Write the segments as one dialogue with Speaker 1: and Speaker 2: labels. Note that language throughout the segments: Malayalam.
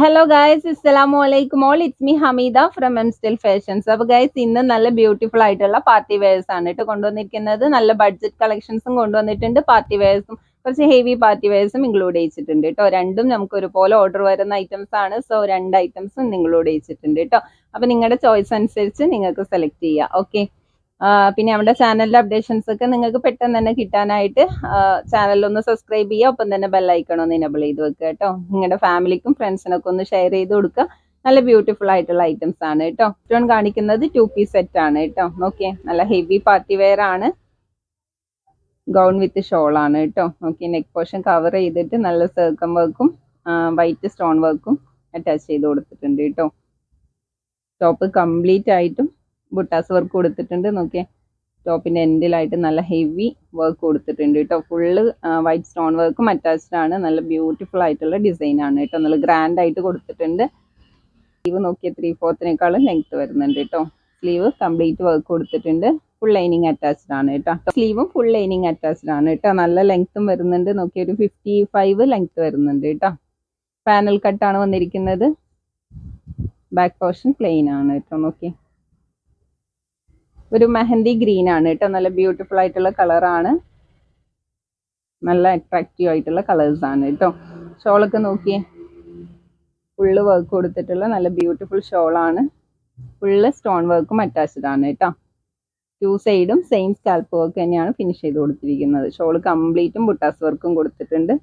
Speaker 1: ഹലോ ഗൈസ്, അസ്സലാമു അലൈക്കും all. It's me Hameeda from am still fashions. അപ്പോൾ ഗൈസ്, ഇന്ന് നല്ല ബ്യൂട്ടിഫുൾ ആയിട്ടുള്ള പാർട്ടി വെയർസ് ആണ് കേട്ടോ കൊണ്ടുവന്നിരിക്കുന്നത്. നല്ല ബഡ്ജറ്റ് കളക്ഷൻസും കൊണ്ടുവന്നിട്ടുണ്ട്. പാർട്ടി വെയർസും കുറച്ച് ഹെവി പാർട്ടി വെയർസും ഇൻക്ലൂഡ് ചെയ്തിട്ടുണ്ട് കേട്ടോ. രണ്ടും നമുക്ക് ഒരുപോലെ ഓർഡർ വരുന്ന ഐറ്റംസ് ആണ്. സോ രണ്ട് ഐറ്റംസും ഇൻക്ലൂഡ് ചെയ്തിട്ടുണ്ട് കേട്ടോ. അപ്പോൾ നിങ്ങളുടെ ചോയ്സ് അനുസരിച്ച് നിങ്ങൾക്ക് സെലക്ട് ചെയ്യാം. ഓക്കെ. പിന്നെ നമ്മുടെ ചാനലിലെ അപ്ഡേഷൻസ് ഒക്കെ നിങ്ങൾക്ക് പെട്ടെന്ന് തന്നെ കിട്ടാനായിട്ട് ചാനലൊന്ന് സബ്സ്ക്രൈബ് ചെയ്യുക. ഒപ്പം തന്നെ ബെല്ലൈക്കൺ ഒന്ന് എനബിൾ ചെയ്ത് വെക്കുക കേട്ടോ. നിങ്ങളുടെ ഫാമിലിക്കും ഫ്രണ്ട്സിനൊക്കെ ഒന്ന് ഷെയർ ചെയ്ത് കൊടുക്കുക. നല്ല ബ്യൂട്ടിഫുൾ ആയിട്ടുള്ള ഐറ്റംസ് ആണ് കേട്ടോ. ഏറ്റവും കാണിക്കുന്നത് 2 പീസ് സെറ്റ് ആണ് കേട്ടോ. ഓക്കെ, നല്ല ഹെവി പാർട്ടി വെയർ ആണ്. ഗൗൺ വിത്ത് ഷോൾ ആണ് കേട്ടോ. ഓക്കെ, നെക്ക് പോർഷൻ കവർ ചെയ്തിട്ട് നല്ല സർക്കം വർക്കും വൈറ്റ് സ്റ്റോൺ വർക്കും അറ്റാച്ച് ചെയ്ത് കൊടുത്തിട്ടുണ്ട് കേട്ടോ. ടോപ്പ് കംപ്ലീറ്റ് ആയിട്ടും ബുട്ടാസ് വർക്ക് കൊടുത്തിട്ടുണ്ട്. നോക്കിയേ, ടോപ്പിന്റെ എൻഡിലായിട്ട് നല്ല ഹെവി വർക്ക് കൊടുത്തിട്ടുണ്ട് കേട്ടോ. ഫുള്ള് വൈറ്റ് സ്റ്റോൺ വർക്കും അറ്റാച്ച്ഡ് ആണ്. നല്ല ബ്യൂട്ടിഫുൾ ആയിട്ടുള്ള ഡിസൈൻ ആണ് കേട്ടോ. നല്ല ഗ്രാൻഡ് ആയിട്ട് കൊടുത്തിട്ടുണ്ട്. സ്ലീവ് നോക്കിയ 3/4 ലെങ്ത് വരുന്നുണ്ട് കേട്ടോ. സ്ലീവ് കംപ്ലീറ്റ് വർക്ക് കൊടുത്തിട്ടുണ്ട്. ഫുൾ ലൈനിങ് അറ്റാച്ച്ഡ് ആണ് കേട്ടോ. സ്ലീവും ഫുൾ ലൈനിങ് അറ്റാച്ച്ഡ് ആണ് കേട്ടോ. നല്ല ലെങ്ത്തും വരുന്നുണ്ട്. നോക്കിയ ഒരു 55 ലെങ്ത് വരുന്നുണ്ട് കേട്ടോ. പാനൽ കട്ടാണ് വന്നിരിക്കുന്നത്. ബാക്ക് പോർഷൻ പ്ലെയിൻ ആണ് കേട്ടോ. നോക്കി, ഒരു മെഹന്തി ഗ്രീൻ ആണ് കേട്ടോ. നല്ല ബ്യൂട്ടിഫുൾ ആയിട്ടുള്ള കളറാണ്. നല്ല അട്രാക്റ്റീവ് ആയിട്ടുള്ള കളേഴ്സ് ആണ് കേട്ടോ. ഷോളൊക്കെ നോക്കിയേ, ഫുള്ള് വർക്ക് കൊടുത്തിട്ടുള്ള നല്ല ബ്യൂട്ടിഫുൾ ഷോളാണ്. ഫുള്ള് സ്റ്റോൺ വർക്കും അറ്റാച്ച്ഡ് ആണ് കേട്ടോ. 2 സൈഡും സെയിം സ്കാൽപ്പ് വർക്ക് തന്നെയാണ് ഫിനിഷ് ചെയ്ത് കൊടുത്തിരിക്കുന്നത്. ഷോള് കംപ്ലീറ്റും ബുട്ടാസ് വർക്കും കൊടുത്തിട്ടുണ്ട്.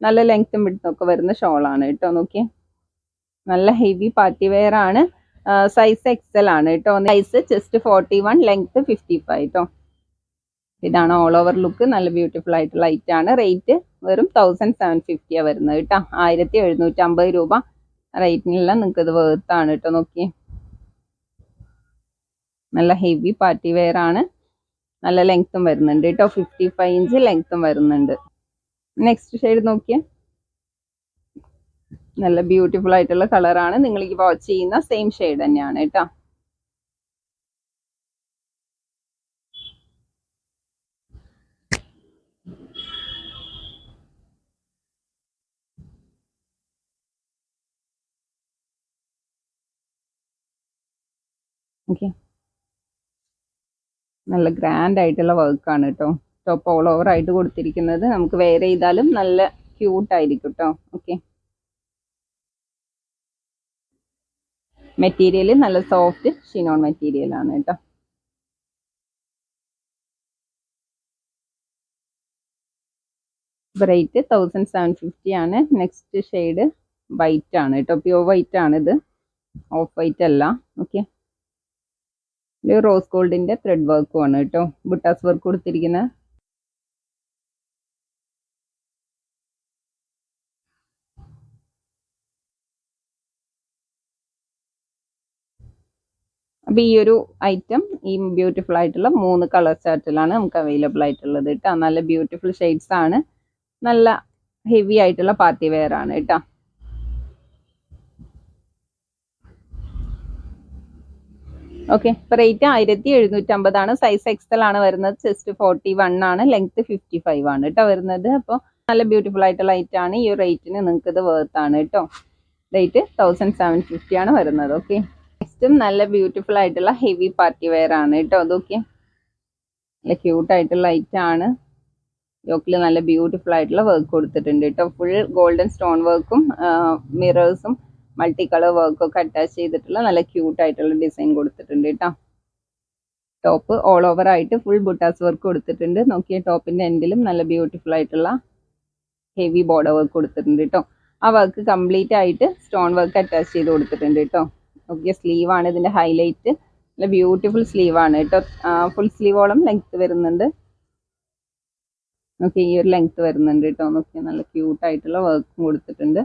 Speaker 1: നല്ല ലെങ്ത്തും വിഡ്ത്തും ഒക്കെ വരുന്ന ഷോളാണ് കേട്ടോ. നോക്കിയേ, നല്ല ഹെവി പാർട്ടി വെയർ ആണ്. സൈസ് എക്സൽ ആണ് കേട്ടോ. സൈസ് ചെസ്റ്റ് 41, ലെങ്ത് 55 കേട്ടോ. ഇതാണ് ഓൾ ഓവർ ലുക്ക്. നല്ല ബ്യൂട്ടിഫുൾ ആയിട്ടുള്ള ഐറ്റം ആണ്. റേറ്റ് വെറും 1750 വരുന്നത് കേട്ടോ. 1750 രൂപ റേറ്റിനെല്ലാം നിങ്ങൾക്ക് ഇത് വേർത്താണ് കേട്ടോ. നോക്കിയേ, നല്ല ഹെവി പാർട്ടി വെയർ ആണ്. നല്ല ലെങ്ത്തും വരുന്നുണ്ട് കേട്ടോ. 55 ഇഞ്ച് ലെങ്ത്തും വരുന്നുണ്ട്. നെക്സ്റ്റ് ഷെയ്ഡ് നോക്കിയേ, നല്ല ബ്യൂട്ടിഫുൾ ആയിട്ടുള്ള കളറാണ്. നിങ്ങൾ ഈ വാച്ച് ചെയ്യുന്ന സെയിം ഷെയ്ഡ് തന്നെയാണ് കേട്ടോ. ഓക്കെ, നല്ല ഗ്രാൻഡ് ആയിട്ടുള്ള വർക്കാണ് കേട്ടോ. ടോപ്പ് ഓൾ ഓവർ ആയിട്ട് കൊടുത്തിരിക്കുന്നത്. നമുക്ക് വെയർ ചെയ്താലും നല്ല ക്യൂട്ട് ആയിരിക്കും കേട്ടോ. ഓക്കെ, മെറ്റീരിയൽ നല്ല സോഫ്റ്റ് ഷിനോൺ മെറ്റീരിയൽ ആണ് കേട്ടോ. റേറ്റ് 1750 ആണ്. നെക്സ്റ്റ് ഷെയ്ഡ് വൈറ്റ് ആണ് കേട്ടോ. പ്യൂർ വൈറ്റ് ആണ് ഇത്, ഓഫ് വൈറ്റ് അല്ല. ഓക്കെ, ഇത് റോസ് ഗോൾഡിന്റെ ത്രെഡ് വർക്കും ആണ് കേട്ടോ. ബുട്ടാസ് വർക്ക് കൊടുത്തിരിക്കുന്നത്. അപ്പൊ ഈ ഒരു ഐറ്റം ഈ ബ്യൂട്ടിഫുൾ ആയിട്ടുള്ള 3 കളർ ചാർട്ടിലാണ് നമുക്ക് അവൈലബിൾ ആയിട്ടുള്ളത് കേട്ടോ. നല്ല ബ്യൂട്ടിഫുൾ ഷെയ്ഡ്സ് ആണ്. നല്ല ഹെവി ആയിട്ടുള്ള പാർട്ടി വെയർ ആണ് കേട്ടോ. ഓക്കെ, ഇപ്പൊ റേറ്റ് 1750 ആണ്. സൈസ് എക്സൽ ആണ് വരുന്നത്. ചെസ്റ്റ് 41 ആണ്. ലെങ്ത് 55 ആണ് കേട്ടോ വരുന്നത്. അപ്പോൾ നല്ല ബ്യൂട്ടിഫുൾ ആയിട്ടുള്ള ഐറ്റം ആണ്. ഈ റേറ്റിന് നിങ്ങൾക്ക് ഇത് വർത്ത് ആണ് കേട്ടോ. റേറ്റ് 1750 ആണ് വരുന്നത്. ഓക്കെ, നെക്സ്റ്റും നല്ല ബ്യൂട്ടിഫുൾ ആയിട്ടുള്ള ഹെവി പാർട്ടി വെയർ ആണ് കേട്ടോ. അതൊക്കെ നല്ല ക്യൂട്ട് ആയിട്ടുള്ള ഐറ്റം ആണ്. യോക്കിൽ നല്ല ബ്യൂട്ടിഫുൾ ആയിട്ടുള്ള വർക്ക് കൊടുത്തിട്ടുണ്ട് കേട്ടോ. ഫുൾ ഗോൾഡൻ സ്റ്റോൺ വർക്കും മിറേഴ്സും മൾട്ടി കളർ വർക്കും ഒക്കെ അറ്റാച്ച് ചെയ്തിട്ടുള്ള നല്ല ക്യൂട്ട് ആയിട്ടുള്ള ഡിസൈൻ കൊടുത്തിട്ടുണ്ട് കേട്ടോ. ടോപ്പ് ഓൾ ഓവർ ആയിട്ട് ഫുൾ ബുട്ടാസ് വർക്ക് കൊടുത്തിട്ടുണ്ട്. നോക്കിയ ടോപ്പിന്റെ എൻഡിലും നല്ല ബ്യൂട്ടിഫുൾ ആയിട്ടുള്ള ഹെവി ബോർഡർ വർക്ക് കൊടുത്തിട്ടുണ്ട് കേട്ടോ. ആ വർക്ക് കംപ്ലീറ്റ് ആയിട്ട് സ്റ്റോൺ വർക്ക് അറ്റാച്ച് ചെയ്ത് കൊടുത്തിട്ടുണ്ട് കേട്ടോ. നോക്കിയ സ്ലീവ് ആണ് ഇതിന്റെ ഹൈലൈറ്റ്. നല്ല ബ്യൂട്ടിഫുൾ സ്ലീവ് ആണ് കേട്ടോ. ഫുൾ സ്ലീവോളം ലെങ്ത് വരുന്നുണ്ട്. ഓക്കെ, ഈ ഒരു ലെങ്ത് വരുന്നുണ്ട് കേട്ടോ. നോക്കിയ നല്ല ക്യൂട്ട് ആയിട്ടുള്ള വർക്കും കൊടുത്തിട്ടുണ്ട്.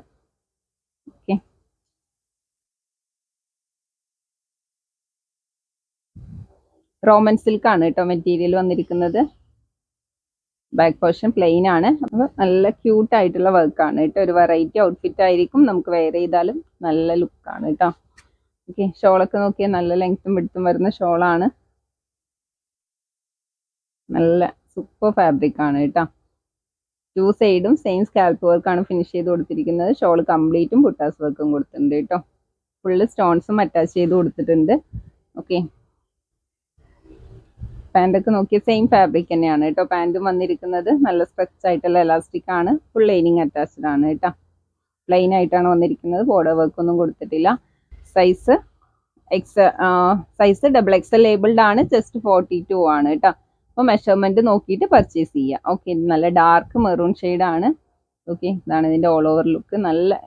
Speaker 1: ഓക്കെ, റോമൻ സിൽക്ക് ആണ് കേട്ടോ മെറ്റീരിയൽ വന്നിരിക്കുന്നത്. ബാക്ക് പോർഷൻ പ്ലെയിൻ ആണ്. അപ്പോൾ നല്ല ക്യൂട്ട് ആയിട്ടുള്ള വർക്കാണ് കേട്ടോ. ഒരു വെറൈറ്റി ഔട്ട്ഫിറ്റ് ആയിരിക്കും. നമുക്ക് വെയർ ചെയ്താലും നല്ല ലുക്കാണ് കേട്ടോ. ഓക്കെ, ഷോളൊക്കെ നോക്കിയാൽ നല്ല ലെങ്ത്തും വിഡ്ത്തും വരുന്ന ഷോളാണ്. നല്ല സൂപ്പർ ഫാബ്രിക് ആണ് കേട്ടോ. 2 സൈഡും സെയിം സ്കാൽപ്പ് വർക്കാണ് ഫിനിഷ് ചെയ്ത് കൊടുത്തിരിക്കുന്നത്. ഷോൾ കംപ്ലീറ്റും ബുട്ടാസ് വർക്കും കൊടുത്തിട്ടുണ്ട് കേട്ടോ. ഫുള്ള് സ്റ്റോൺസും അറ്റാച്ച് ചെയ്ത് കൊടുത്തിട്ടുണ്ട്. ഓക്കെ, പാൻറ്റൊക്കെ നോക്കിയ സെയിം ഫാബ്രിക് തന്നെയാണ് കേട്ടോ. പാൻറ്റും വന്നിരിക്കുന്നത് നല്ല സ്ട്രെച്ച് ആയിട്ടുള്ള എലാസ്റ്റിക് ആണ്. ഫുൾ ലൈനിങ് അറ്റാച്ച്ഡ് ആണ് കേട്ടോ. പ്ലെയിൻ ആയിട്ടാണ് വന്നിരിക്കുന്നത്. ബോർഡർ വർക്ക് ഒന്നും കൊടുത്തിട്ടില്ല. സൈസ് സൈസ് XXL ലേബിൾഡ് ആണ്. ജസ്റ്റ് 42 ആണ് കേട്ടോ. അപ്പോൾ മെഷർമെന്റ് നോക്കിയിട്ട് പർച്ചേസ് ചെയ്യുക. ഓക്കെ, നല്ല ഡാർക്ക് മെറൂൺ ആണ്. ഓക്കെ, ഇതാണ് ഇതിന്റെ ഓൾ ഓവർ ലുക്ക്. നല്ല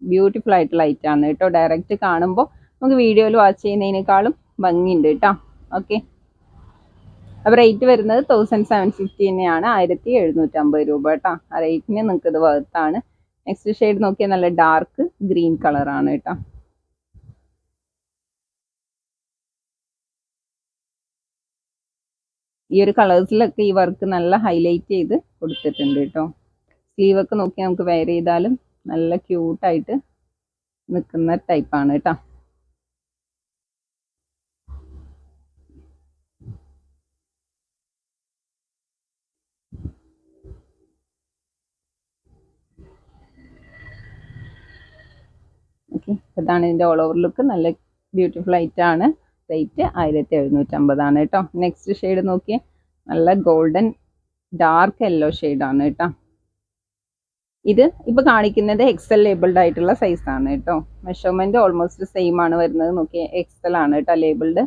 Speaker 1: ബ്യൂട്ടിഫുൾ ആയിട്ടുള്ള ഐറ്റം ആണ് കേട്ടോ. ഡയറക്റ്റ് കാണുമ്പോൾ നമുക്ക് വീഡിയോയിൽ വാച്ച് ചെയ്യുന്നതിനേക്കാളും ഭംഗിയുണ്ട് കേട്ടോ. ഓക്കെ, അപ്പോൾ റേറ്റ് വരുന്നത് 1750 തന്നെയാണ്. 1750 രൂപ കേട്ടോ. ആ റേറ്റിന് നിങ്ങൾക്ക് ഇത് വർത്താണ്. നെക്സ്റ്റ് ഷെയ്ഡ് നോക്കിയാൽ നല്ല ഡാർക്ക് ഗ്രീൻ കളറാണ് കേട്ടോ. ഈ ഒരു കളേഴ്സിലൊക്കെ ഈ വർക്ക് നല്ല ഹൈലൈറ്റ് ചെയ്ത് കൊടുത്തിട്ടുണ്ട് കേട്ടോ. സ്ലീവൊക്കെ നോക്കി നമുക്ക് വെയർ ചെയ്താലും നല്ല ക്യൂട്ടായിട്ട് നിൽക്കുന്ന ടൈപ്പാണ് കേട്ടോ. ഓക്കെ, ഇതാണ് ഇതിൻ്റെ ഓൾ ഓവർ ലുക്ക്. നല്ല ബ്യൂട്ടിഫുൾ ആയിട്ടാണ്. റേറ്റ് 1750 ആണ് കേട്ടോ. നെക്സ്റ്റ് ഷെയ്ഡ് നോക്കിയേ, നല്ല ഗോൾഡൻ ഡാർക്ക് യെല്ലോ ഷെയ്ഡാണ് കേട്ടോ. ഇത് ഇപ്പോൾ കാണിക്കുന്നത് XL ലേബിൾഡ് ആയിട്ടുള്ള സൈസാണ് കേട്ടോ. മെഷർമെന്റ് ഓൾമോസ്റ്റ് സെയിം ആണ് വരുന്നത്. നോക്കിയേ, XL ആണ് കേട്ടോ ലേബിൾഡ്.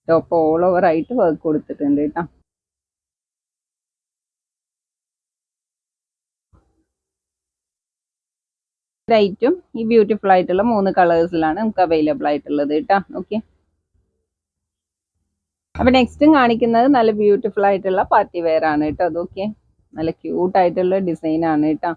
Speaker 1: ടോപ്പ് ഓൾ ഓവർ ആയിട്ട് വർക്ക് കൊടുത്തിട്ടുണ്ട് കേട്ടോ. റേറ്റും ഈ ബ്യൂട്ടിഫുൾ ആയിട്ടുള്ള 3 കളേഴ്സിലാണ് നമുക്ക് അവൈലബിൾ ആയിട്ടുള്ളത് കേട്ടോ. ഓക്കെ, അപ്പൊ നെക്സ്റ്റും കാണിക്കുന്നത് നല്ല ബ്യൂട്ടിഫുൾ ആയിട്ടുള്ള പാർട്ടി വെയർ ആണ് കേട്ടോ. അതൊക്കെ നല്ല ക്യൂട്ട് ആയിട്ടുള്ള ഡിസൈൻ ആണ് കേട്ടോ.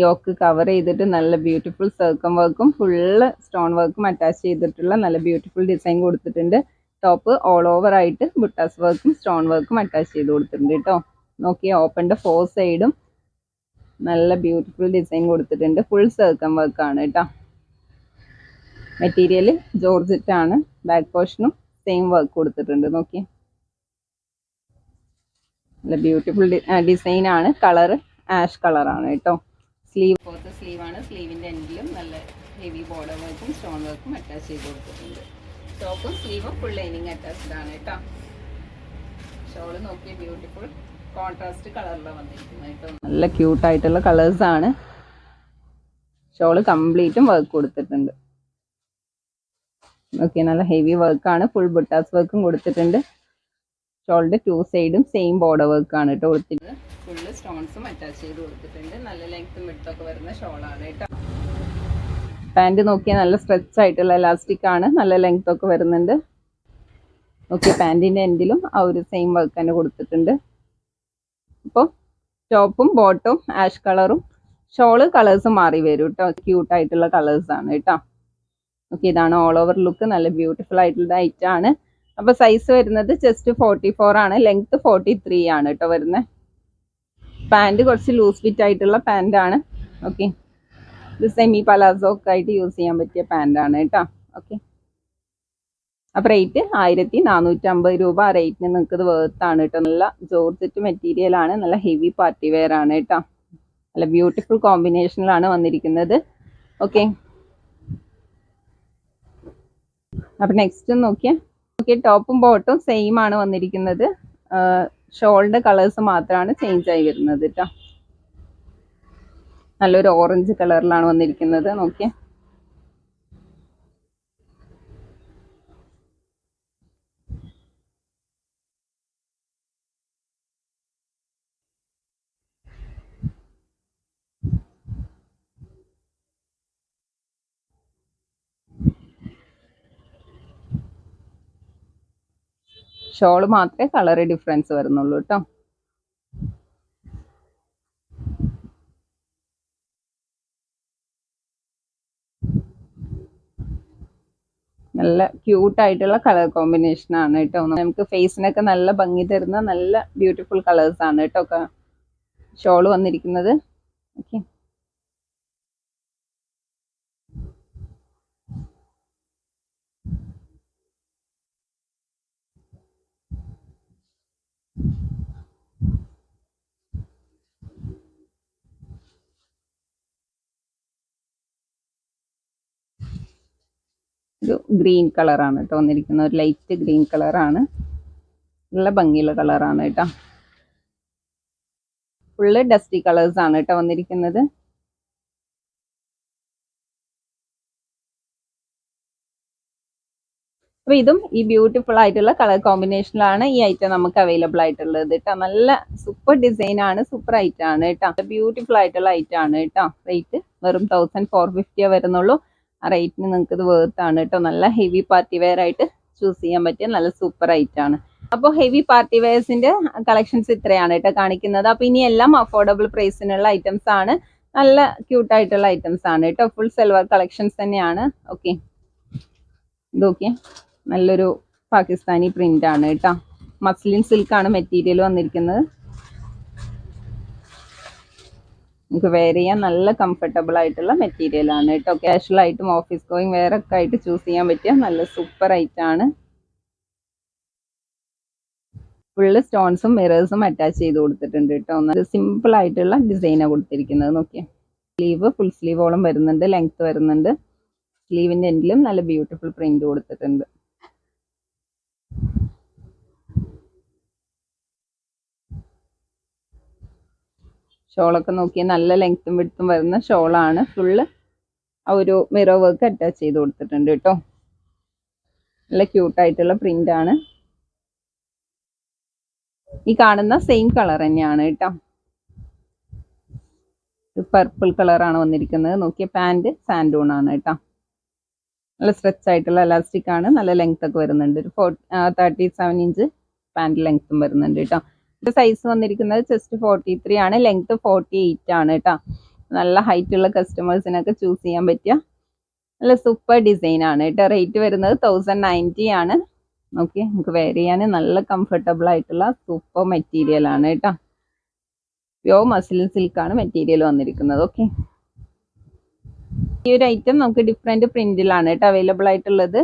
Speaker 1: യോക്ക് കവർ ചെയ്തിട്ട് നല്ല ബ്യൂട്ടിഫുൾ സർക്കം വർക്കും ഫുള്ള് സ്റ്റോൺ വർക്കും അറ്റാച്ച് ചെയ്തിട്ടുള്ള നല്ല ബ്യൂട്ടിഫുൾ ഡിസൈൻ കൊടുത്തിട്ടുണ്ട്. ടോപ്പ് ഓൾ ഓവർ ആയിട്ട് ബുട്ടാസ് വർക്കും സ്റ്റോൺ വർക്കും അറ്റാച്ച് ചെയ്ത് കൊടുത്തിട്ടുണ്ട് കേട്ടോ. നോക്കിയേ, ഓപ്പണിന്റെ 4 സൈഡും നല്ല ബ്യൂട്ടിഫുൾ ഡിസൈൻ കൊടുത്തിട്ടുണ്ട്. ഫുൾ സർക്കം വർക്കാണ് കേട്ടോ. മെറ്റീരിയൽ ജോർജറ്റ് ആണ്. ബാക്ക് പോർഷനും സെയിം വർക്ക് കൊടുത്തിട്ടുണ്ട്. നോക്കിയേ, നല്ല ബ്യൂട്ടിഫുൾ ഡിസൈൻ ആണ്. കളർ ആഷ് കളറാണ് കേട്ടോ. സ്ലീവ് ഫോർത്ത് സ്ലീവ് ആണ്. സ്ലീവിന്റെ എൻഡിലും നല്ല ഹെവി ബോർഡർ വർക്കും സ്റ്റോൺ വർക്കും അറ്റാച്ച് ചെയ്ത് കൊടുത്തിട്ടുണ്ട്. ടോപ്പും സ്ലീവും ഫുൾ ലൈനിങ് അറ്റാച്ച്ഡ് ആണ് കേട്ടോ. ഷോള് നോക്കിയ ബ്യൂട്ടിഫുൾ കോൺട്രാസ്റ്റ് കളറിലാണ് വന്നിരിക്കുന്നത് കേട്ടോ. നല്ല ക്യൂട്ടായിട്ടുള്ള കളേഴ്സ് ആണ്. ഷോള് കംപ്ലീറ്റും വർക്ക് കൊടുത്തിട്ടുണ്ട്. ഓക്കെ, നല്ല ഹെവി വർക്കാണ്. ഫുൾ ബുട്ടാസ് വർക്കും കൊടുത്തിട്ടുണ്ട്. ഷോളിന്റെ 2 സൈഡും സെയിം ബോർഡർ വർക്കാണ് കേട്ടോ കൊടുത്തിട്ട്. ഫുള്ള് സ്റ്റോൺസും അറ്റാച്ച് ചെയ്ത് കൊടുത്തിട്ടുണ്ട്. നല്ല ലെങ്ത്തും വിഡ്ത്തും വരുന്ന ഷോളാണ് കേട്ടോ. പാൻറ് നോക്കിയാൽ നല്ല സ്ട്രെച്ച് ആയിട്ടുള്ള എലാസ്റ്റിക് ആണ്. നല്ല ലെങ്ത് ഒക്കെ വരുന്നുണ്ട്. ഓക്കെ, പാൻറ്റിന്റെ എൻഡിലും ആ ഒരു സെയിം വർക്ക് തന്നെ കൊടുത്തിട്ടുണ്ട്. അപ്പോൾ ടോപ്പും ബോട്ടും ആഷ് കളറും ഷോള് കളേഴ്സ് മാറി വരും കേട്ടോ. ക്യൂട്ടായിട്ടുള്ള കളേഴ്സാണ് കേട്ടോ. ഓക്കെ, ഇതാണ് ഓൾ ഓവർ ലുക്ക്. നല്ല ബ്യൂട്ടിഫുൾ ആയിട്ടുള്ള ഐറ്റം ആണ്. അപ്പോൾ സൈസ് വരുന്നത് ജസ്റ്റ് 44 ആണ്. ലെങ്ത് 43 ആണ് കേട്ടോ വരുന്നത്. പാൻറ് കുറച്ച് ലൂസ് ഫിറ്റ് ആയിട്ടുള്ള പാൻറ്റാണ്. ഓക്കെ, ഇത് സെമി പലാസോ ഒക്കെ ആയിട്ട് യൂസ് ചെയ്യാൻ പറ്റിയ പാൻറ്റാണ് കേട്ടോ. ഓക്കെ, അപ്പോൾ റേറ്റ് 1450 രൂപ. ആ റേറ്റിന് നിങ്ങൾക്ക് ഇത് വേർത്താണ് കേട്ടോ. നല്ല ജോർജറ്റ് മെറ്റീരിയൽ ആണ്. നല്ല ഹെവി പാർട്ടി വെയർ ആണ് കേട്ടോ. നല്ല ബ്യൂട്ടിഫുൾ കോമ്പിനേഷനിലാണ് വന്നിരിക്കുന്നത്. ഓക്കെ, അപ്പം നെക്സ്റ്റ് നോക്കിയാൽ ഓക്കെ, ടോപ്പും ബോട്ടും സെയിം ആണ് വന്നിരിക്കുന്നത്. ഷോളിന്റെ കളേഴ്സ് മാത്രമാണ് ചേഞ്ച് ആയി വരുന്നത് കേട്ടോ. നല്ലൊരു ഓറഞ്ച് കളറിലാണ് വന്നിരിക്കുന്നത്. നോക്കിയേ, ഷോള് മാത്രമേ കളർ ഡിഫറൻസ് വരുന്നുള്ളൂ കേട്ടോ. നല്ല ക്യൂട്ട് ആയിട്ടുള്ള കളർ കോമ്പിനേഷൻ ആണ് കേട്ടോ. നമുക്ക് ഫേസിനൊക്കെ നല്ല ഭംഗി തരുന്ന നല്ല ബ്യൂട്ടിഫുൾ കളേഴ്സ് ആണ് കേട്ടോ ഷോള് വന്നിരിക്കുന്നത്. ഓക്കെ, ഒരു ഗ്രീൻ കളറാണ് കേട്ടോ വന്നിരിക്കുന്നത്. ഒരു ലൈറ്റ് ഗ്രീൻ കളറാണ്, നല്ല ഭംഗിയുള്ള കളറാണ് കേട്ടോ. ഫുള്ള് ഡസ്റ്റി കളേഴ്സ് ആണ് കേട്ടോ വന്നിരിക്കുന്നത്. അപ്പൊ ഇതും ഈ ബ്യൂട്ടിഫുൾ ആയിട്ടുള്ള കളർ കോമ്പിനേഷനിലാണ് ഈ ഐറ്റം നമുക്ക് അവൈലബിൾ ആയിട്ടുള്ളത് കേട്ടോ. നല്ല സൂപ്പർ ഡിസൈൻ ആണ്, സൂപ്പർ ഐറ്റം ആണ് കേട്ടോ. ബ്യൂട്ടിഫുൾ ആയിട്ടുള്ള ഐറ്റം ആണ് കേട്ടോ. റേറ്റ് വെറും 1450 വരുന്നുള്ളൂ. ആ റേറ്റിന് നിങ്ങൾക്ക് ഇത് വേർത്ത് ആണ് കേട്ടോ. നല്ല ഹെവി പാർട്ടി വെയർ ആയിട്ട് ചൂസ് ചെയ്യാൻ പറ്റിയ നല്ല സൂപ്പർ ഐറ്റം ആണ്. അപ്പോൾ ഹെവി പാർട്ടി വെയർസിന്റെ കളക്ഷൻസ് ഇത്രയാണ് കേട്ടോ കാണിക്കുന്നത്. അപ്പൊ ഇനി എല്ലാം അഫോർഡബിൾ പ്രൈസിനുള്ള ഐറ്റംസ് ആണ്, നല്ല ക്യൂട്ട് ആയിട്ടുള്ള ഐറ്റംസ് ആണ് കേട്ടോ. ഫുൾ സെൽവർ കളക്ഷൻസ് തന്നെയാണ്. ഓക്കെ, ഇതൊക്കെ നല്ലൊരു പാകിസ്ഥാനി പ്രിന്റ് ആണ് കേട്ടോ. മസ്ലിൻ സിൽക്കാണ് മെറ്റീരിയൽ വന്നിരിക്കുന്നത്. നമുക്ക് വെയർ ചെയ്യാൻ നല്ല കംഫർട്ടബിൾ ആയിട്ടുള്ള മെറ്റീരിയൽ ആണ് കേട്ടോ. കാഷ്വൽ ആയിട്ടും ഓഫീസ് ഗോയിങ് വെയർ ഒക്കെ ആയിട്ട് ചൂസ് ചെയ്യാൻ പറ്റിയ നല്ല സൂപ്പർ ഐറ്റം ആണ്. ഫുള്ള് സ്റ്റോൺസും മിറേഴ്സും അറ്റാച്ച് ചെയ്ത് കൊടുത്തിട്ടുണ്ട് കേട്ടോ. നല്ല സിമ്പിൾ ആയിട്ടുള്ള ഡിസൈനാണ് കൊടുത്തിരിക്കുന്നത്. നോക്കിയേ, സ്ലീവ് ഫുൾ സ്ലീവോളം വരുന്നുണ്ട്, ലെങ്ത് വരുന്നുണ്ട്. സ്ലീവിന്റെ എൻഡിലും നല്ല ബ്യൂട്ടിഫുൾ പ്രിന്റ് കൊടുത്തിട്ടുണ്ട്. ഷോളൊക്കെ നോക്കിയാൽ നല്ല ലെങ്ത്തും വിഡ്ത്തും വരുന്ന ഷോളാണ്. ഫുള്ള് ആ ഒരു മിറർ വർക്ക് അറ്റാച്ച് ചെയ്ത് കൊടുത്തിട്ടുണ്ട് കേട്ടോ. നല്ല ക്യൂട്ടായിട്ടുള്ള പ്രിന്റ് ആണ്. ഈ കാണുന്ന സെയിം കളർ തന്നെയാണ് കേട്ടോ. പർപ്പിൾ കളറാണ് വന്നിരിക്കുന്നത്. നോക്കിയ പാന്റ് സാൻഡൂൺ ആണ് കേട്ടോ. നല്ല സ്ട്രെച്ച് ആയിട്ടുള്ള എലാസ്റ്റിക് ആണ്. നല്ല ലെങ്ത് ഒക്കെ വരുന്നുണ്ട്. ഒരു 37 ഇഞ്ച് പാന്റ് ലെങ്ത്തും വരുന്നുണ്ട് കേട്ടോ. സൈസ് വന്നിരിക്കുന്നത് ചെസ്റ്റ് 43 ആണ്, ലെങ്ത് 48 ആണ് കേട്ടോ. നല്ല ഹൈറ്റ് ഉള്ള കസ്റ്റമേഴ്സിനൊക്കെ ചൂസ് ചെയ്യാൻ പറ്റിയ നല്ല സൂപ്പർ ഡിസൈൻ ആണ് കേട്ടോ. റേറ്റ് വരുന്നത് 1090 ആണ്. ഓക്കെ, നമുക്ക് വെയർ ചെയ്യാൻ നല്ല കംഫർട്ടബിൾ ആയിട്ടുള്ള സൂപ്പർ മെറ്റീരിയൽ ആണ് കേട്ടോ. പ്യോർ മസ്ലിൻ സിൽക്കാണ് മെറ്റീരിയൽ വന്നിരിക്കുന്നത്. ഓക്കെ, ഈ ഒരു ഐറ്റം നമുക്ക് ഡിഫറെന്റ് പ്രിന്റിലാണ് കേട്ടോ അവൈലബിൾ ആയിട്ടുള്ളത്.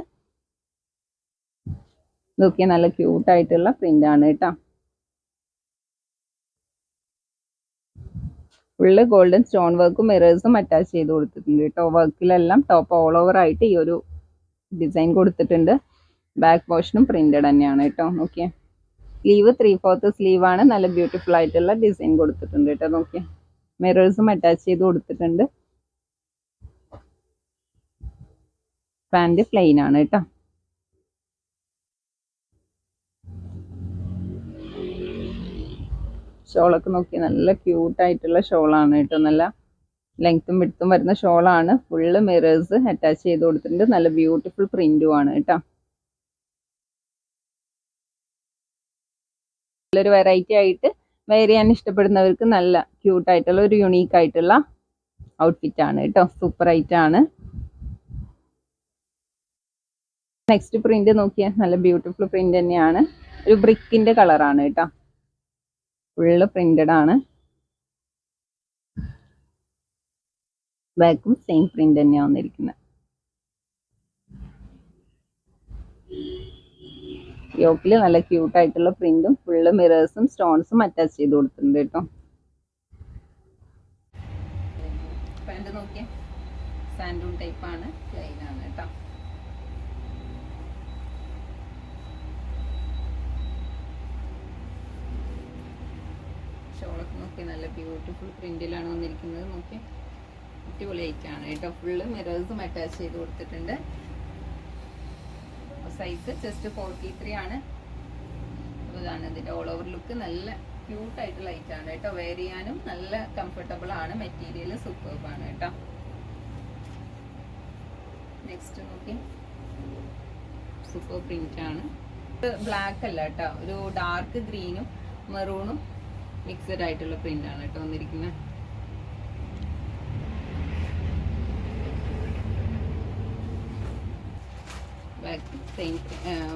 Speaker 1: നോക്കിയാൽ നല്ല ക്യൂട്ട് ആയിട്ടുള്ള പ്രിന്റ് ആണ് കേട്ടോ. ഫുള്ള് ഗോൾഡൻ സ്റ്റോൺ വർക്കും മിറേഴ്സും അറ്റാച്ച് ചെയ്ത് കൊടുത്തിട്ടുണ്ട് കേട്ടോ. വർക്കിലെല്ലാം ടോപ്പ് ഓൾ ഓവർ ആയിട്ട് ഈ ഒരു ഡിസൈൻ കൊടുത്തിട്ടുണ്ട്. ബാക്ക് പോർഷനും പ്രിന്റഡ് തന്നെയാണ് കേട്ടോ. നോക്കിയേ, സ്ലീവ് 3/4 സ്ലീവ് ആണ്. നല്ല ബ്യൂട്ടിഫുൾ ആയിട്ടുള്ള ഡിസൈൻ കൊടുത്തിട്ടുണ്ട് കേട്ടോ. നോക്കിയേ, മിറേഴ്സും അറ്റാച്ച് ചെയ്ത് കൊടുത്തിട്ടുണ്ട്. പാന്റ് പ്ലെയിൻ ആണ് കേട്ടോ. ഷോളൊക്കെ നോക്കി നല്ല ക്യൂട്ടായിട്ടുള്ള ഷോളാണ് കേട്ടോ. നല്ല ലെങ്ത്തും വിഡ്ത്തും വരുന്ന ഷോളാണ്. ഫുള്ള് മിറേഴ്സ് അറ്റാച്ച് ചെയ്ത് കൊടുത്തിട്ടുണ്ട്. നല്ല ബ്യൂട്ടിഫുൾ പ്രിന്റും ആണ് കേട്ടോ. നല്ലൊരു വെറൈറ്റി ആയിട്ട് വെയർ ചെയ്യാൻ ഇഷ്ടപ്പെടുന്നവർക്ക് നല്ല ക്യൂട്ടായിട്ടുള്ള ഒരു യുണീക്ക് ആയിട്ടുള്ള ഔട്ട്ഫിറ്റ് ആണ് കേട്ടോ. സൂപ്പർ ഐറ്റം ആണ്. നെക്സ്റ്റ് പ്രിന്റ് നോക്കിയാൽ നല്ല ബ്യൂട്ടിഫുൾ പ്രിന്റ് തന്നെയാണ്. ഒരു ബ്രിക്കിന്റെ കളറാണ് കേട്ടോ. ഫുള്ള് പ്രിന്റഡ് ആണ്. ബാക്കും സെയിം പ്രിന്റ് തന്നെയാണ് വന്നിരിക്കുന്നത്. യോക്കില് നല്ല ക്യൂട്ട് ആയിട്ടുള്ള പ്രിന്റും ഫുള്ള് മിറേഴ്സും സ്റ്റോൺസും അറ്റാച്ച് ചെയ്ത് കൊടുത്തിട്ടുണ്ട് കേട്ടോ. പാന്റ് നോക്കിയേ, സാൻഡൂൺ ടൈപ്പ് ആണ്, പ്ലെയിൻ ആണ് കേട്ടോ. ഷോളൊക്കെ നോക്കി നല്ല ബ്യൂട്ടിഫുൾ പ്രിന്റിലാണ് വന്നിരിക്കുന്നത്. നോക്കി അടിപൊളി ആയിട്ടാണ് കേട്ടോ. ഫുള്ള് മിറേഴ്സും അറ്റാച്ച് ചെയ്ത് കൊടുത്തിട്ടുണ്ട്. സൈസ് ചെസ്റ്റ് 43 ആണ്. ഇതാണ് ഇതിന്റെ ഓൾ ഓവർ ലുക്ക്. നല്ല ക്യൂട്ട് ആയിട്ടുള്ള ലൈറ്റ് ആണ് കേട്ടോ. വെയർ ചെയ്യാനും നല്ല കംഫർട്ടബിൾ ആണ്. മെറ്റീരിയൽ സൂപ്പർബ് ആണ് കേട്ടോ. നെക്സ്റ്റ് നോക്കി, സൂപ്പർ പ്രിന്റ് ആണ്. ബ്ലാക്ക് അല്ല കേട്ടോ, ഒരു ഡാർക്ക് ഗ്രീനും മെറൂണും മിക്സഡ് ആയിട്ടുള്ള പ്രിന്റ് ആണ് കേട്ടോ വന്നിരിക്കുന്നത്.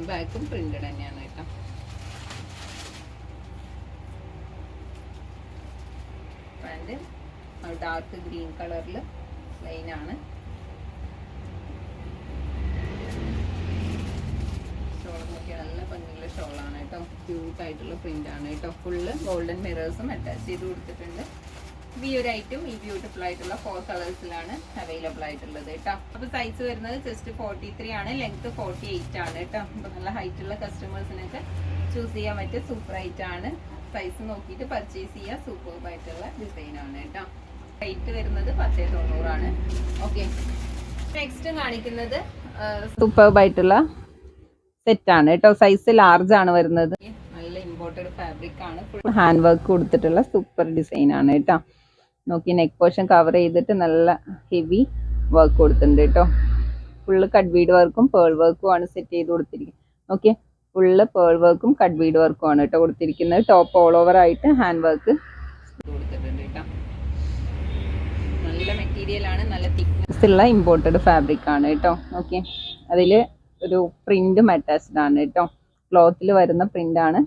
Speaker 1: ബാക്കും പ്രിന്റഡ് തന്നെയാണ് കേട്ടോ. പാന്റ് ഡാർക്ക് ഗ്രീൻ കളറിൽ പ്ലെയിൻ ആണ്. ഷോൾ നോക്കിയാൽ നല്ല ഭംഗിയുള്ള ഷോളാണ് കേട്ടോ. ക്യൂട്ട് ആയിട്ടുള്ള പ്രിന്റ് ആണ് കേട്ടോ. ഫുള്ള് ഗോൾഡൻ മിറേഴ്സും അറ്റാച്ച് ചെയ്ത് കൊടുത്തിട്ടുണ്ട്. ഈ ഒരു ഐറ്റം ഈ ബ്യൂട്ടിഫുൾ ആയിട്ടുള്ള 4 കളേഴ്സിലാണ് അവൈലബിൾ ആയിട്ടുള്ളത് കേട്ടോ. അപ്പൊ സൈസ് വരുന്നത് ജസ്റ്റ് 43 ആണ്, ലെങ്ത് 48 ആണ് കേട്ടോ. അപ്പൊ നല്ല ഹൈറ്റ് ഉള്ള കസ്റ്റമേഴ്സിനൊക്കെ ചൂസ് ചെയ്യാൻ പറ്റിയ സൂപ്പർ ഐറ്റം ആണ്. സൈസ് നോക്കിയിട്ട് പർച്ചേസ് ചെയ്യുക. സൂപ്പർ ആയിട്ടുള്ള ഡിസൈൻ ആണ് കേട്ടോ. റേറ്റ് വരുന്നത് 1090 ആണ്. ഓക്കെ, നെക്സ്റ്റ് കാണിക്കുന്നത് സൂപ്പർ ആയിട്ടുള്ള സെറ്റ് ആണ് കേട്ടോ. സൈസ് ലാർജ് ആണ് വരുന്നത്. നല്ല ഇമ്പോർട്ടഡ് ഫാബ്രിക് ആണ്. ഫുൾ ഹാൻഡ് വർക്ക് കൊടുത്തിട്ടുള്ള സൂപ്പർ ഡിസൈൻ ആണ് കേട്ടോ. നോക്കി നെക്ക് പോർഷൻ കവർ ചെയ്തിട്ട് നല്ല ഹെവി വർക്ക് കൊടുത്തിട്ടുണ്ട് കേട്ടോ. ഫുള്ള് കട്ട് ബീഡ് വർക്കും പേൾ വർക്കും ആണ് സെറ്റ് ചെയ്ത് കൊടുത്തിരിക്കുന്നത്. ഓക്കെ, ഫുള്ള് പേൾ വർക്കും കട്ട് ബീഡ് വർക്കും ആണ് കേട്ടോ കൊടുത്തിരിക്കുന്നത്. ടോപ്പ് ഓൾ ഓവർ ആയിട്ട് ഹാൻഡ് വർക്ക് കൊടുത്തിട്ടുണ്ട് കേട്ടോ. നല്ല മെറ്റീരിയൽ ആണ്, നല്ല തിക്നെസ് ഉള്ള ഇമ്പോർട്ടഡ് ഫാബ്രിക് ആണ് കേട്ടോ. ഓക്കെ, അതിൽ ഒരു പ്രിന്റും അറ്റാച്ച്ഡ് ആണ് കേട്ടോ. ക്ലോത്തിൽ വരുന്ന പ്രിന്റ് ആണ്.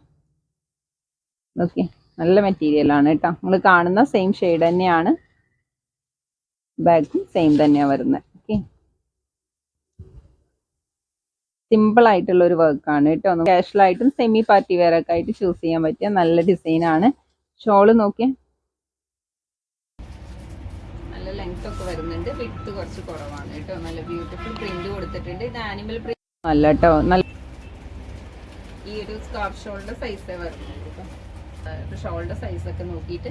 Speaker 1: ഓക്കെ, നല്ല മെറ്റീരിയൽ ആണ് കേട്ടോ. നമ്മൾ കാണുന്ന സെയിം ഷെയ്ഡ് തന്നെയാണ്. ബാഗും സെയിം തന്നെയാണ് വരുന്നത്. ഓക്കെ, സിമ്പിൾ ആയിട്ടുള്ള ഒരു വർക്കാണ് കേട്ടോ. കാഷ്വൽ ആയിട്ടും സെമി പാർട്ടി വെയർ ഒക്കെ ആയിട്ട് ചൂസ് ചെയ്യാൻ പറ്റിയ നല്ല ഡിസൈൻ ആണ്. ഷോള് നോക്കിയേ, നല്ല ലെങ്ത് ഒക്കെ വരുന്നുണ്ട്. വിഡ്ത്ത് കുറച്ച് കുറവാണ് കേട്ടോ. നല്ല ബ്യൂട്ടിഫുൾ പ്രിന്റ് കൊടുത്തിട്ടുണ്ട്. ഇത് ആനിമൽ പ്രിന്റ് അല്ല കേട്ടോ. നല്ല ഈ ഒരു സ്കാർഫ് ഷോളിന്റെ സൈസേ വരുന്നുണ്ട് കേട്ടോ. ഷോളിന്റെ സൈസ് ഒക്കെ നോക്കിയിട്ട്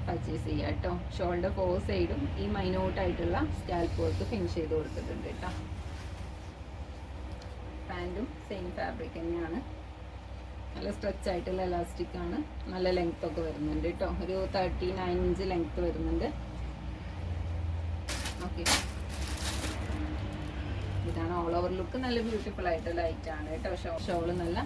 Speaker 1: പർച്ചേസ് ചെയ്യുക കേട്ടോ. ഷോളിന്റെ 4 സൈഡും ഈ മൈന്യൂട്ട് ആയിട്ടുള്ള സ്കാൽപ്പ് വർക്ക് ഫിനിഷ് ചെയ്ത് കൊടുത്തിട്ടുണ്ട് കേട്ടോ. പാൻറ്റും സെയിം ഫാബ്രിക് തന്നെയാണ്. നല്ല സ്ട്രെച്ച് ആയിട്ടുള്ള എലാസ്റ്റിക് ആണ്. നല്ല ലെങ്ത് ഒക്കെ വരുന്നുണ്ട് കേട്ടോ. ഒരു 39 ഇഞ്ച് ലെങ്ത് വരുന്നുണ്ട്. ഓക്കെ, ഇതാണ് ഓൾ ഓവർ ലുക്ക്. നല്ല ബ്യൂട്ടിഫുൾ ആയിട്ടുള്ള ഐറ്റം ആണ് കേട്ടോ. ഷോള് നല്ല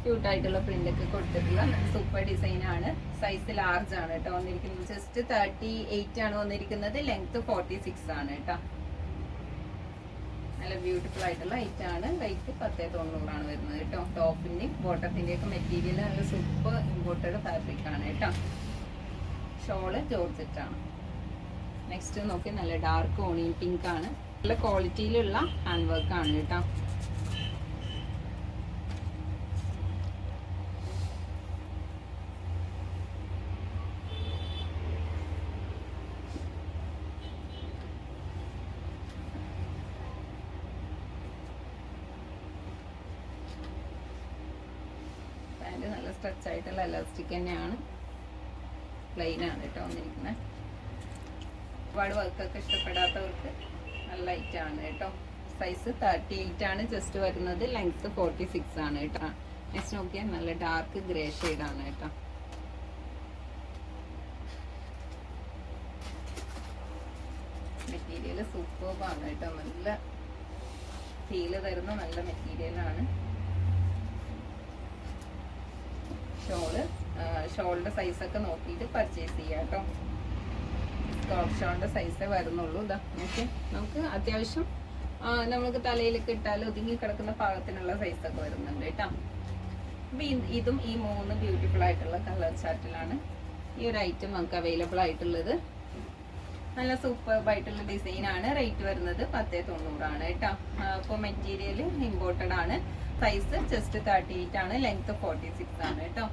Speaker 1: ക്യൂട്ടായിട്ടുള്ള പ്രിന്റ് ഒക്കെ കൊടുത്തിട്ടുള്ള സൂപ്പർ ഡിസൈൻ ആണ്. സൈസ് ലാർജ് ആണ് കേട്ടോ വന്നിരിക്കുന്നത്. ജസ്റ്റ് 38 ആണ് വന്നിരിക്കുന്നത്. ലെങ്ത് 46 ആണ് കേട്ടോ. നല്ല ബ്യൂട്ടിഫുൾ ആയിട്ടുള്ള ഐറ്റം ആണ്. റേറ്റ് 1090 ആണ് വരുന്നത് കേട്ടോ. ടോപ്പിന്റെയും ബോട്ടത്തിന്റെ ഒക്കെ മെറ്റീരിയൽ നല്ല സൂപ്പർ ഇമ്പോർട്ടഡ് ഫാബ്രിക് ആണ് കേട്ടോ. ഷോള് ജോർജറ്റ് ആണ്. നെക്സ്റ്റ് നോക്കി നല്ല ഡാർക്ക് ഓണിയൻ പിങ്ക് ആണ്. നല്ല ക്വാളിറ്റിയിലുള്ള ഹാൻഡ് വർക്ക് ആണ് കേട്ടോ. പാൻറ് നല്ല സ്ട്രെച്ച് ആയിട്ടുള്ള എലാസ്റ്റിക് തന്നെയാണ്. പ്ലെയിൻ ആണ് കേട്ടോ വന്നിരിക്കുന്നത്. ഒരുപാട് വർക്കൊക്കെ ഇഷ്ടപ്പെടാത്തവർക്ക് നല്ല ലൈറ്റ് ആണ് കേട്ടോ. സൈസ് 38 ആണ് ജസ്റ്റ് വരുന്നത്. ലെങ്ത് 46 ആണ് കേട്ടോ. നെക്സ്റ്റ് നോക്കിയാൽ നല്ല ഡാർക്ക് ഗ്രേ ഷെയ്ഡ് ആണ് കേട്ടോ. മെറ്റീരിയൽ സൂപ്പർബാണ് കേട്ടോ. നല്ല ഫീല് തരുന്ന നല്ല മെറ്റീരിയൽ ആണ്. ഷോളിന്റെ സൈസൊക്കെ നോക്കിയിട്ട് പർച്ചേസ് ചെയ്യാം കേട്ടോ. സ്കാർഫ് ഷോളിന്റെ സൈസേ വരുന്നുള്ളൂ. ഇതാ ഓക്കെ, നമുക്ക് അത്യാവശ്യം നമുക്ക് തലയിലൊക്കെ ഇട്ടാൽ ഒതുങ്ങി കിടക്കുന്ന പാകത്തിനുള്ള സൈസൊക്കെ വരുന്നുണ്ട് കേട്ടോ. അപ്പൊ ഇതും ഈ 3 ബ്യൂട്ടിഫുൾ ആയിട്ടുള്ള കളർ ചാർട്ടിലാണ് ഈ ഒരു ഐറ്റം നമുക്ക് അവൈലബിൾ ആയിട്ടുള്ളത്. നല്ല സൂപ്പർ ആയിട്ടുള്ള ഡിസൈൻ ആണ്. റേറ്റ് വരുന്നത് 1090 ആണ് കേട്ടോ. അപ്പോൾ മെറ്റീരിയൽ ഇമ്പോർട്ടഡ് ആണ്. സൈസ് ജസ്റ്റ് 38 ആണ്. ലെങ്ത് 46 ആണ് കേട്ടോ.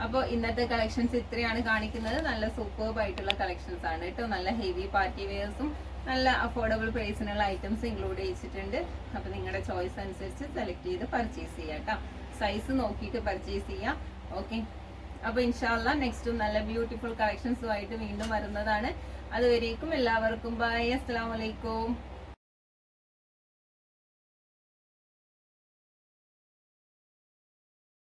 Speaker 1: അപ്പോൾ ഇന്നത്തെ കളക്ഷൻസ് ഇത്രയാണ് കാണിക്കുന്നത്. നല്ല സൂപ്പർബ് ആയിട്ടുള്ള കളക്ഷൻസ് ആണ് കേട്ടോ. നല്ല ഹെവി പാർട്ടി വെയർസും നല്ല അഫോർഡബിൾ പ്രൈസിനുള്ള ഐറ്റംസ് ഇൻക്ലൂഡ് ചെയ്തിട്ടുണ്ട്. അപ്പോൾ നിങ്ങളുടെ ചോയ്സ് അനുസരിച്ച് സെലക്ട് ചെയ്ത് പർച്ചേസ് ചെയ്യാം കേട്ടോ. സൈസ് നോക്കിയിട്ട് പർച്ചേസ് ചെയ്യാം. ഓക്കെ, അപ്പോൾ ഇൻഷാല്ലാ നെക്സ്റ്റും നല്ല ബ്യൂട്ടിഫുൾ കളക്ഷൻസുമായിട്ട് വീണ്ടും വരുന്നതാണ്. അതുവരേക്കും എല്ലാവർക്കും ബൈ. അസ്സലാമു അലൈക്കും.